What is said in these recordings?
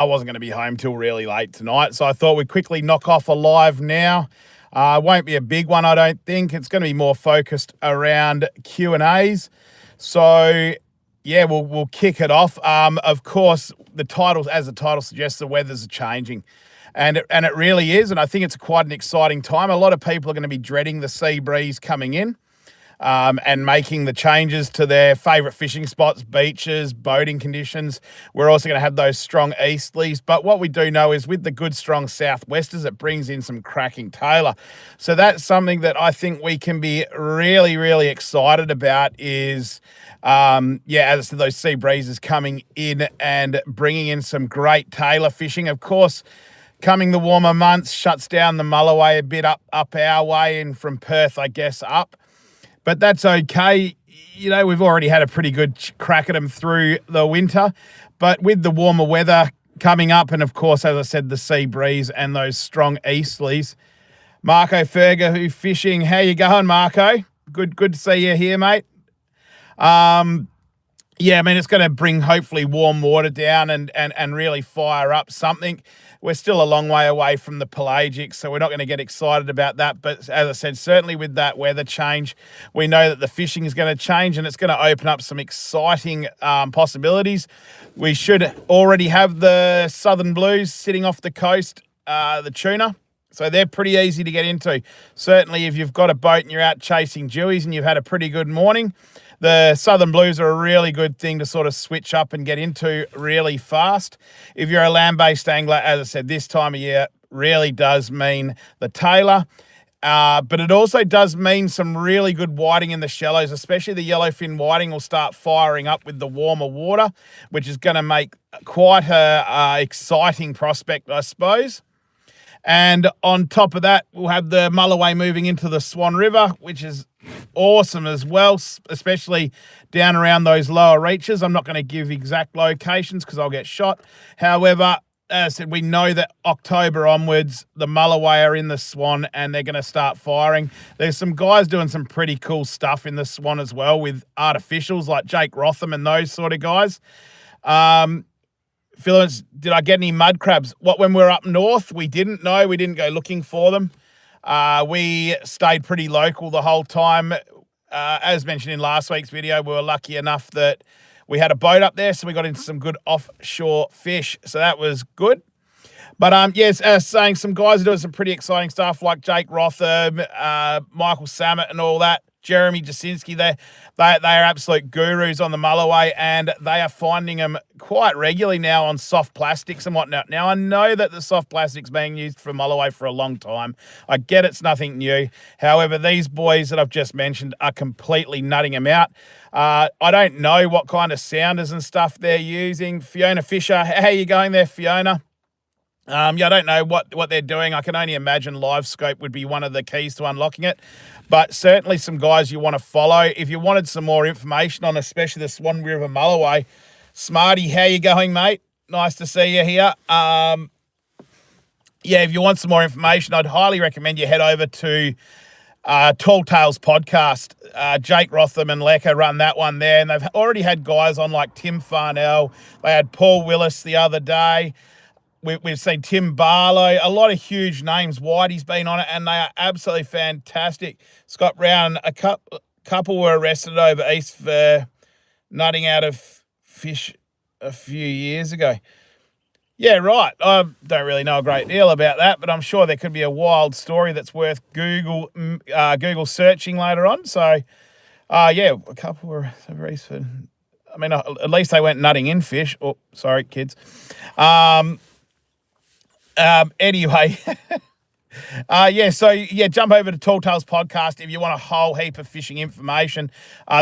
I wasn't going to be home till really late tonight, so I thought we'd quickly knock off a live now. Won't be a big one, I don't think. It's going to be more focused around Q&As. So, yeah, we'll kick it off. Of course, the title suggests, the weather's changing. And it really is, and I think it's quite an exciting time. A lot of people are going to be dreading the sea breeze coming in and making the changes to their favourite fishing spots, beaches, boating conditions. We're also going to have those strong easterlies. But what we do know is with the good, strong southwesters, it brings in some cracking tailor. So that's something that I think we can be really, really excited about is, as I said, those sea breezes coming in and bringing in some great tailor fishing. Of course, coming the warmer months shuts down the Mulloway a bit up our way and from Perth, I guess, up. But that's okay. You know, we've already had a pretty good crack at them through the winter. But with the warmer weather coming up and, of course, as I said, the sea breeze and those strong easterlies, Marco Ferger, who fishing. How you going, Marco? Good to see you here, mate. It's going to bring hopefully warm water down and really fire up something. We're still a long way away from the pelagic, so we're not going to get excited about that. But as I said, certainly with that weather change, we know that the fishing is going to change and it's going to open up some exciting possibilities. We should already have the southern blues sitting off the coast, the tuna. So they're pretty easy to get into. Certainly if you've got a boat and you're out chasing dewies and you've had a pretty good morning, the southern blues are a really good thing to sort of switch up and get into really fast. If you're a land-based angler, as I said, this time of year really does mean the tailor. But it also does mean some really good whiting in the shallows, especially the yellowfin whiting will start firing up with the warmer water, which is going to make quite a exciting prospect, I suppose. And on top of that, we'll have the Mulloway moving into the Swan River, which is awesome as well, especially down around those lower reaches. I'm not going to give exact locations because I'll get shot. However, as I said, we know that October onwards, the Mulloway are in the Swan and they're going to start firing. There's some guys doing some pretty cool stuff in the Swan as well with artificials like Jake Rotham and those sort of guys. Phillips, did I get any mud crabs? When we were up north, we didn't know. We didn't go looking for them. We stayed pretty local the whole time. As mentioned in last week's video, we were lucky enough that we had a boat up there, so we got into some good offshore fish. So that was good. But yes, as saying, some guys are doing some pretty exciting stuff like Jake Rotham, Michael Samet and all that. Jeremy Jasinski, they are absolute gurus on the Mulloway and they are finding them quite regularly now on soft plastics and whatnot. Now, I know that the soft plastic's being used for Mulloway for a long time. I get it's nothing new. However, these boys that I've just mentioned are completely nutting them out. I don't know what kind of sounders and stuff they're using. Fiona Fisher, how are you going there, Fiona? I don't know what they're doing. I can only imagine live scope would be one of the keys to unlocking it. But certainly some guys you want to follow. If you wanted some more information on especially the Swan River Mulloway, Smarty, how you going, mate? Nice to see you here. If you want some more information, I'd highly recommend you head over to Tall Tales podcast. Jake Rotham and Lecker run that one there. And they've already had guys on like Tim Farnell. They had Paul Willis the other day. We've seen Tim Barlow, a lot of huge names. Whitey's been on it, and they are absolutely fantastic. Scott Brown, a couple were arrested over east for nutting out of fish a few years ago. Yeah, right. I don't really know a great deal about that, but I'm sure there could be a wild story that's worth Google searching later on. So, a couple were over east for... I mean, at least they went nutting in fish. Oh, sorry, kids. Anyway, jump over to Tall Tales podcast if you want a whole heap of fishing information.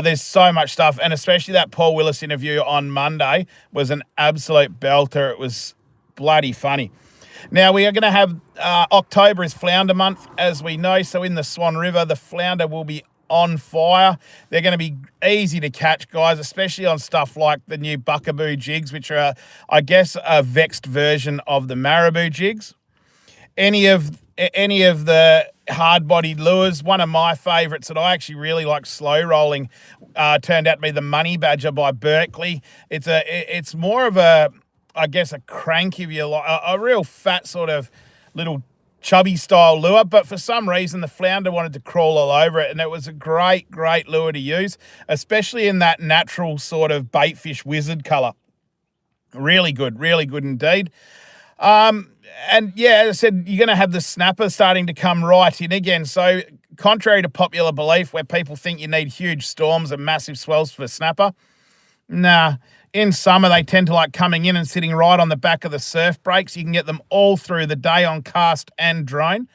There's so much stuff, and especially that Paul Willis interview on Monday was an absolute belter. It was bloody funny. Now, we are going to have October is flounder month, as we know, so in the Swan River, the flounder will be on fire. They're going to be easy to catch, guys, especially on stuff like the new Buckaboo jigs, which are, I guess, a vexed version of the marabou jigs. Any of the hard-bodied lures, one of my favourites that I actually really like slow rolling, turned out to be the Money Badger by Berkeley. It's more of a I guess, a crank, if you like, a real fat sort of little chubby style lure, but for some reason the flounder wanted to crawl all over it, and it was a great lure to use, especially in that natural sort of baitfish wizard colour. Really good indeed. And yeah, as I said, you're going to have the snapper starting to come right in again. So contrary to popular belief where people think you need huge storms and massive swells for snapper, nah, in summer they tend to like coming in and sitting right on the back of the surf breaks. You can get them all through the day on cast and drone.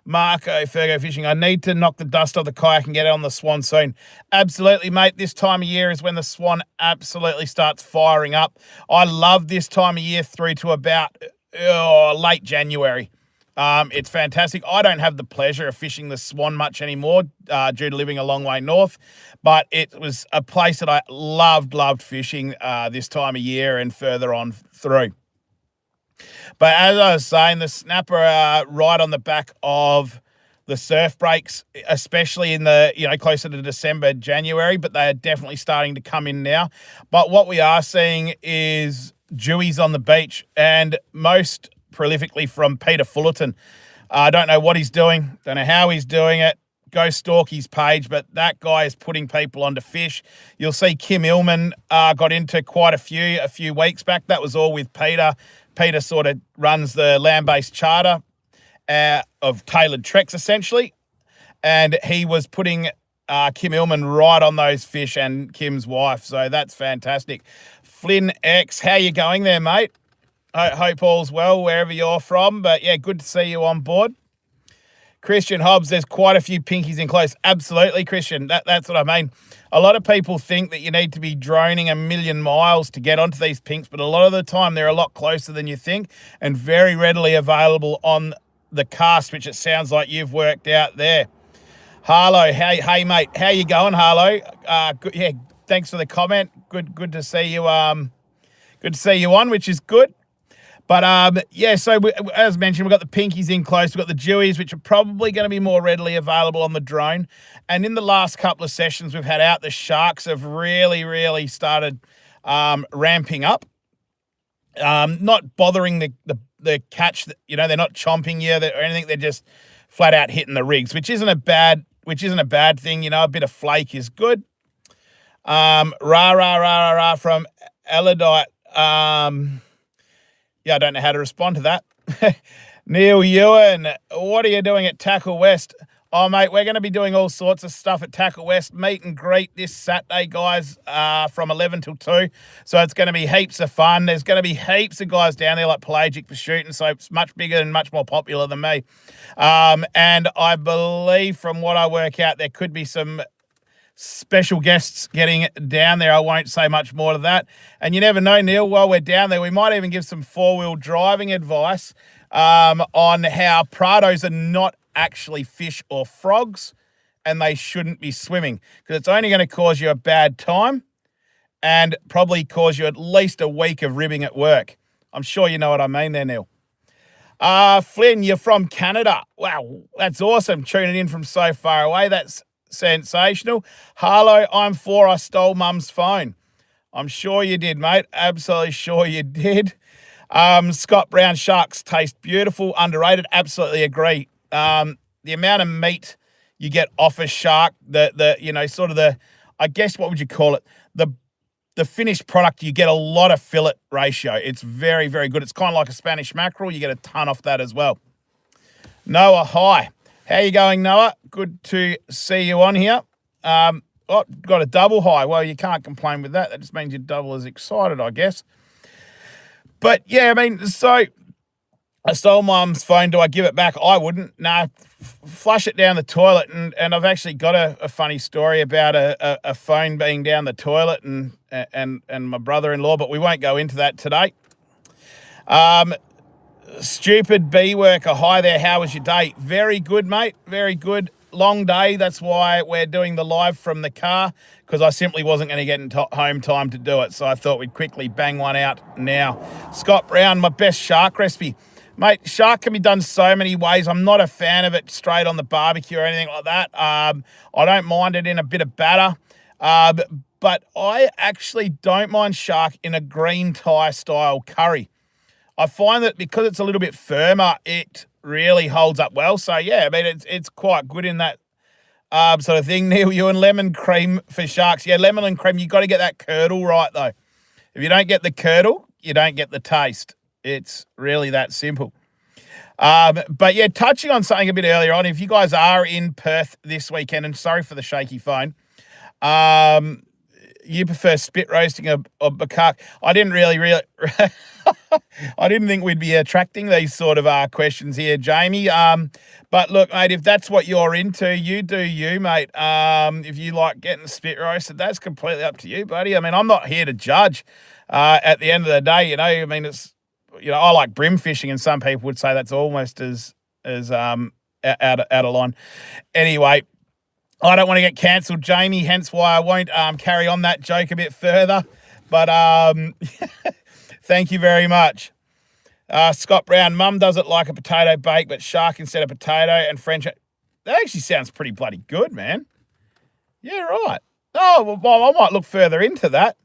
Marco, Fergo Fishing, I need to knock the dust off the kayak and get it on the Swan soon. Absolutely, mate. This time of year is when the Swan absolutely starts firing up. I love this time of year through to about late January. It's fantastic. I don't have the pleasure of fishing the Swan much anymore due to living a long way north, but it was a place that I loved fishing this time of year and further on through. But as I was saying, the snapper are right on the back of the surf breaks, especially in the, closer to December, January, but they are definitely starting to come in now. But what we are seeing is dewies on the beach, and most prolifically from Peter Fullerton. I don't know what he's doing, don't know how he's doing it. Go stalk his page, but that guy is putting people onto fish. You'll see Kim Illman got into quite a few weeks back. That was all with Peter. Peter sort of runs the land-based charter of Tailored Treks, essentially. And he was putting Kim Illman right on those fish and Kim's wife. So that's fantastic. Flynn X, how you going there, mate? Hope all's well wherever you're from. But, yeah, good to see you on board. Christian Hobbs, there's quite a few pinkies in close. Absolutely, Christian. That's what I mean. A lot of people think that you need to be droning a million miles to get onto these pinks, but a lot of the time they're a lot closer than you think and very readily available on the cast, which it sounds like you've worked out there. Harlow, hey mate, how you going, Harlow? Good, yeah, thanks for the comment. Good to see you. Good to see you on, which is good. But, yeah, so as mentioned, we've got the pinkies in close. We've got the dewies, which are probably going to be more readily available on the drone. And in the last couple of sessions we've had out, the sharks have really started ramping up. Not bothering the catch. They're not chomping you or anything. They're just flat out hitting the rigs, which isn't a bad thing. A bit of flake is good. Rah from Elodite. Yeah, I don't know how to respond to that. Neil Ewan, what are you doing at Tackle West? Oh, mate, we're going to be doing all sorts of stuff at Tackle West. Meet and greet this Saturday, guys, from 11 till 2. So it's going to be heaps of fun. There's going to be heaps of guys down there like Pelagic Pursuit, and so it's much bigger and much more popular than me. And I believe from what I work out, there could be some special guests getting down there. I won't say much more to that. And you never know, Neil, while we're down there, we might even give some four-wheel driving advice on how prados are not actually fish or frogs and they shouldn't be swimming, because it's only going to cause you a bad time and probably cause you at least a week of ribbing at work. I'm sure you know what I mean there, Neil. Flynn, you're from Canada. Wow, that's awesome. Tuning in from so far away. That's sensational. Harlow, I'm 4. I stole Mum's phone. I'm sure you did, mate. Absolutely sure you did. Scott Brown, sharks taste beautiful, underrated. Absolutely agree. The amount of meat you get off a shark, I guess, what would you call it? The finished product, you get a lot of fillet ratio. It's very good. It's kind of like a Spanish mackerel. You get a ton off that as well. Noah, hi. How you going, Noah? Good to see you on here. Got a double high. Well, you can't complain with that. That just means you're double as excited, I guess. But, yeah, I mean, so I stole Mum's phone. Do I give it back? I wouldn't. No, flush it down the toilet. And I've actually got a funny story about a phone being down the toilet and my brother-in-law, but we won't go into that today. Stupid bee worker, hi there, how was your day? Very good, mate, very good. Long day, that's why we're doing the live from the car, because I simply wasn't going to get in home time to do it, so I thought we'd quickly bang one out now. Scott Brown, my best shark recipe. Mate, shark can be done so many ways. I'm not a fan of it straight on the barbecue or anything like that. I don't mind it in a bit of batter, but I actually don't mind shark in a green Thai style curry. I find that because it's a little bit firmer, it really holds up well. So yeah, I mean it's quite good in that sort of thing. Neil, you and lemon cream for sharks. Yeah, lemon and cream. You got to get that curdle right though. If you don't get the curdle, you don't get the taste. It's really that simple. But yeah, touching on something a bit earlier on, if you guys are in Perth this weekend, and sorry for the shaky phone, you prefer spit roasting or bakak. I didn't really I didn't think we'd be attracting these sort of questions here, Jamie. But look, mate, if that's what you're into, you do you, mate. If you like getting spit roasted, that's completely up to you, buddy. I mean, I'm not here to judge. At the end of the day, you know, I mean, I like brim fishing, and some people would say that's almost as out of line. Anyway, I don't want to get cancelled, Jamie, hence why I won't carry on that joke a bit further. But thank you very much. Scott Brown, Mum doesn't like a potato bake, but shark instead of potato and French. That actually sounds pretty bloody good, man. Yeah, right. Oh, well, I might look further into that.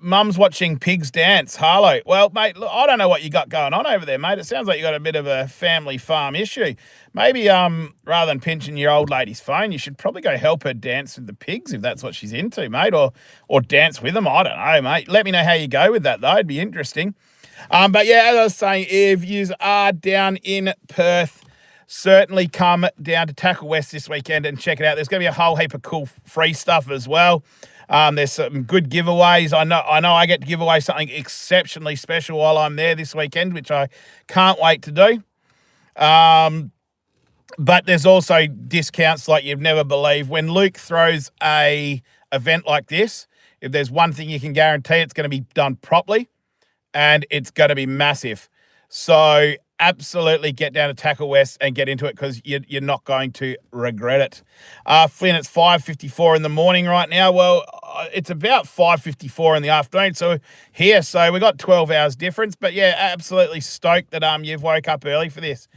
Mum's watching pigs dance. Harlow. Well, mate, look, I don't know what you got going on over there, mate. It sounds like you got a bit of a family farm issue. Maybe rather than pinching your old lady's phone, you should probably go help her dance with the pigs if that's what she's into, mate, or dance with them. I don't know, mate. Let me know how you go with that, though. It'd be interesting. But yeah, as I was saying, if you are down in Perth, certainly come down to Tackle West this weekend and check it out. There's going to be a whole heap of cool free stuff as well. There's some good giveaways. I know I get to give away something exceptionally special while I'm there this weekend, which I can't wait to do. But there's also discounts like you'd never believe. When Luke throws a event like this, if there's one thing you can guarantee, it's going to be done properly and it's going to be massive. So absolutely get down to Tackle West and get into it because you're not going to regret it. Flynn, it's 5:54 in the morning right now. Well, it's about 5:54 in the afternoon. So we got 12 hours difference. But yeah, absolutely stoked that you've woke up early for this.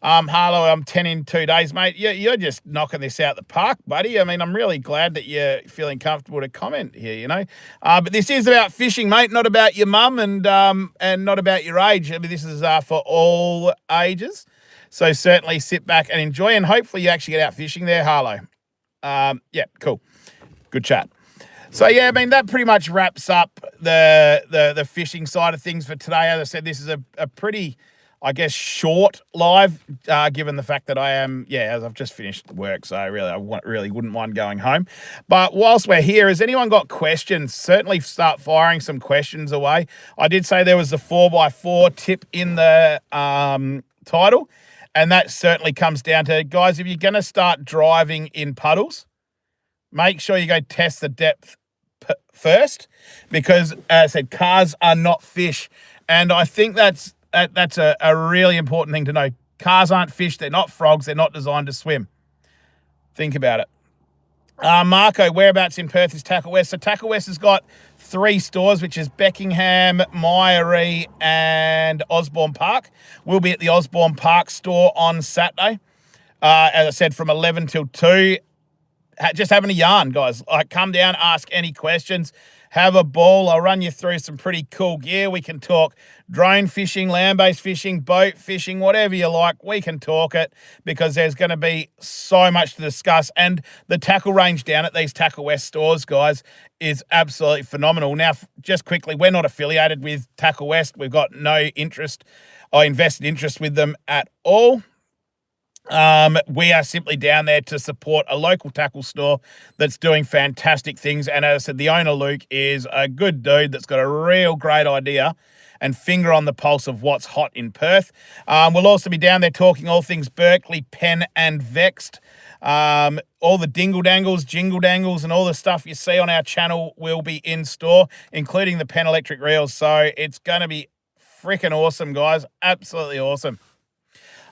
Harlow, I'm 10 in 2 days, mate. You're just knocking this out the park, buddy. I mean, I'm really glad that you're feeling comfortable to comment here, you know. But this is about fishing, mate, not about your mum and not about your age. I mean, this is for all ages. So certainly sit back and enjoy, and hopefully you actually get out fishing there, Harlow. Yeah, cool. Good chat. So, yeah, I mean, that pretty much wraps up the fishing side of things for today. As I said, this is a pretty, I guess, short live, given the fact that I am, as I've just finished work, so I really wouldn't mind going home. But whilst we're here, has anyone got questions? Certainly start firing some questions away. I did say there was the 4x4 tip in the title, and that certainly comes down to, guys, if you're going to start driving in puddles, make sure you go test the depth first, because, as I said, cars are not fish, and I think that's a really important thing to know. Cars aren't fish. They're not frogs. They're not designed to swim. Think about it. Marco, whereabouts in Perth is Tackle West? So Tackle West has got 3 stores, which is Beckingham, Myrie, and Osborne Park. We'll be at the Osborne Park store on Saturday. As I said, from 11 till 2. Just having a yarn, guys. Like, come down, ask any questions. Have a ball. I'll run you through some pretty cool gear. We can talk drone fishing, land-based fishing, boat fishing, whatever you like. We can talk it because there's going to be so much to discuss. And the tackle range down at these Tackle West stores, guys, is absolutely phenomenal. Now, just quickly, we're not affiliated with Tackle West. We've got no interest or invested interest with them at all. We are simply down there to support a local tackle store that's doing fantastic things. And as I said, the owner, Luke, is a good dude that's got a real great idea and finger on the pulse of what's hot in Perth. We'll also be down there talking all things Berkeley, Penn, and Vexed. All the dingle dangles, jingle dangles, and all the stuff you see on our channel will be in store, including the Penn electric reels. So it's going to be freaking awesome, guys. Absolutely awesome.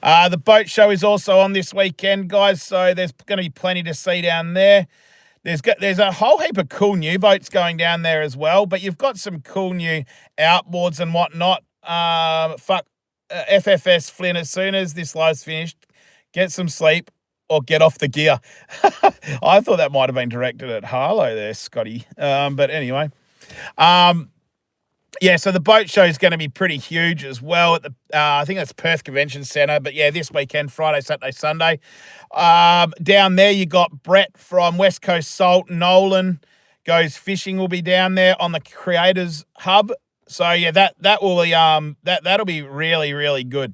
The boat show is also on this weekend, guys, so there's going to be plenty to see down there. There's a whole heap of cool new boats going down there as well, but you've got some cool new outboards and whatnot. FFS Flynn, as soon as this live's finished, get some sleep or get off the gear. I thought that might have been directed at Harlow there, Scotty. But anyway. Yeah, so the boat show is going to be pretty huge as well at the I think that's Perth Convention Centre. But yeah, this weekend, Friday, Saturday, Sunday. Down there, you got Brett from West Coast Salt. Nolan Goes Fishing will be down there on the Creators Hub. So yeah, that will be that'll be really really good.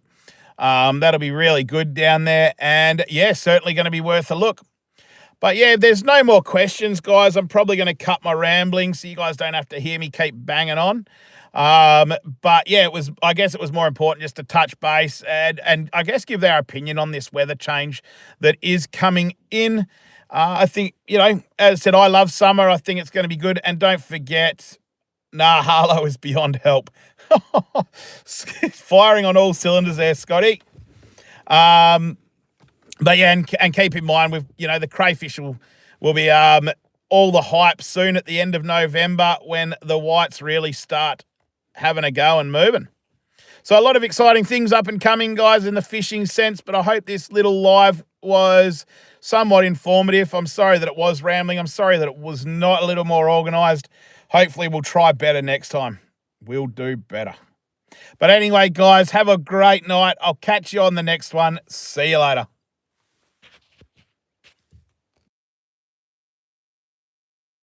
That'll be really good down there, and yeah, certainly going to be worth a look. But yeah, there's no more questions, guys. I'm probably going to cut my rambling so you guys don't have to hear me keep banging on. But yeah, I guess it was more important just to touch base and I guess give our opinion on this weather change that is coming in. I think, as I said, I love summer. I think it's going to be good. And don't forget, Harlow is beyond help. Firing on all cylinders there, Scotty. But yeah, and keep in mind with the crayfish will be all the hype soon at the end of November when the whites really start having a go and moving. So a lot of exciting things up and coming, guys, in the fishing sense. But I hope this little live was somewhat informative. I'm sorry that it was rambling. I'm sorry that it was not a little more organised. Hopefully we'll try better next time. We'll do better. But anyway, guys, have a great night. I'll catch you on the next one. See you later.